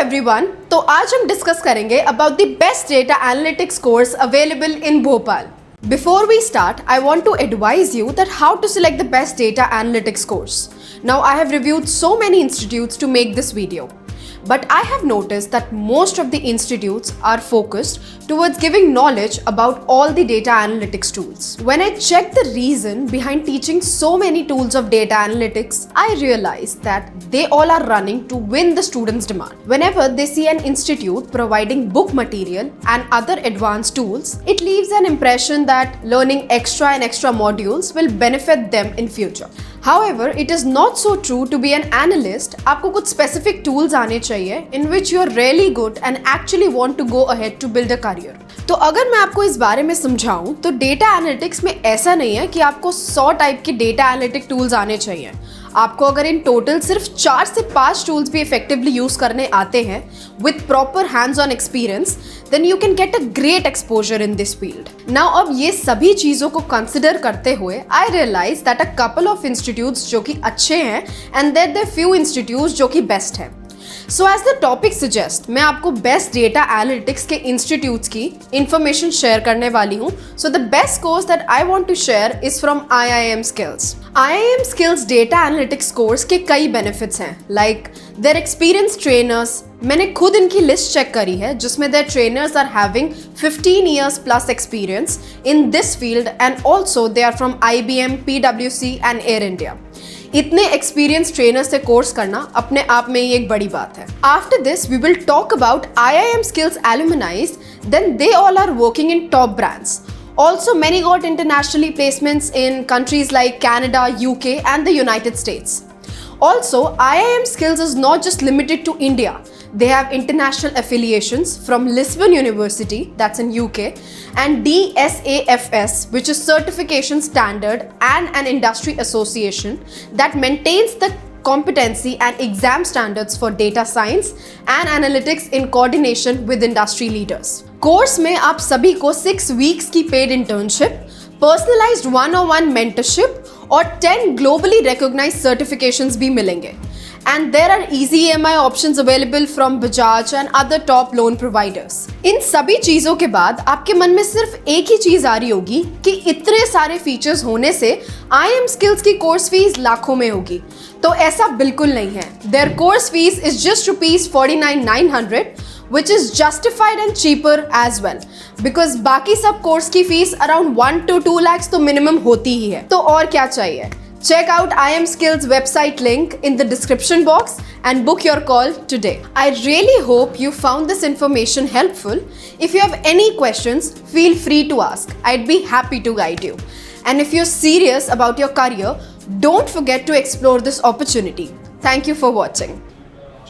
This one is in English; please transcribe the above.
Everyone, तो आज हम डिस्कस करेंगे about the best data analytics course available in Bhopal. Before we start, I want to advise you that how to select the best data analytics course. Now, I have reviewed so many institutes to make this video. But I have noticed that most of the institutes are focused towards giving knowledge about all the data analytics tools. When I checked the reason behind teaching so many tools of data analytics, I realized that they all are running to win the students' demand. Whenever they see an institute providing book material and other advanced tools, it leaves an impression that learning extra and extra modules will benefit them in future. However, it is not so true to be an analyst. आपको कुछ specific tools आने चाहिए in which you are really good and actually want to go ahead to build a career. तो अगर मैं आपको इस बारे में समझाऊं तो डेटा एनालिटिक्स में ऐसा नहीं है कि आपको 100 टाइप के डेटा एनालिटिक टूल्स आने चाहिए. आपको अगर इन टोटल सिर्फ 4 से 5 टूल्स भी इफेक्टिवली यूज करने आते हैं with proper hands on experience, then you can get a great exposure in this field. Now अब ये सभी चीज़ों को कंसिडर करते हुए I realise that a couple of institutes जो कि अच्छे हैं and there there few institutes जो कि बेस्ट हैं. So as the topic suggest, मैं आपको बेस्ट डेटा एनालिटिक्स के इंस्टीट्यूट्स की इंफॉर्मेशन शेयर करने वाली हूँ. So the best course that I want to share is from IIM Skills. IIM Skills data analytics course के कई बेनिफिट्स हैं, लाइक देयर एक्सपीरियंस ट्रेनर्स. मैंने खुद इनकी लिस्ट चेक करी है जिसमें their trainers are having 15 years plus experience in this field and also they are from IBM, PwC and Air India. इतने एक्सपीरियंस ट्रेनर से कोर्स करना अपने आप में ही एक बड़ी बात है. After this we will talk about IIM Skills alumni. Then they all are working in top brands. Also, many got internationally placements in countries like Canada, UK and the United States. Also, IIM Skills is not just limited to India. They have international affiliations from Lisbon University, that's in UK, and DSAFS, which is certification standard and an industry association that maintains the competency and exam standards for data science and analytics in coordination with industry leaders. Course में आप सभी को 6 weeks की paid internship, personalized one-on-one mentorship और 10 globally recognized certifications भी मिलेंगे. And there are easy EMI options available from Bajaj and other top loan providers. इन सभी चीज़ों के बाद आपके मन में सिर्फ एक ही चीज़ आ रही होगी कि इतने सारे फीचर्स होने से IIM Skills की कोर्स फीस लाखों में होगी. तो ऐसा बिल्कुल नहीं है. Their course fees is just ₹49,900, which is justified and cheaper as well. Because बाकी सब कोर्स की फीस around 1 to 2 lakhs तो मिनिमम होती ही है. तो और क्या चाहिए? Check out IIM Skills website link in the description box and book your call today. I really hope you found this information helpful. If you have any questions, feel free to ask. I'd be happy to guide you. And if you're serious about your career, don't forget to explore this opportunity. Thank you for watching.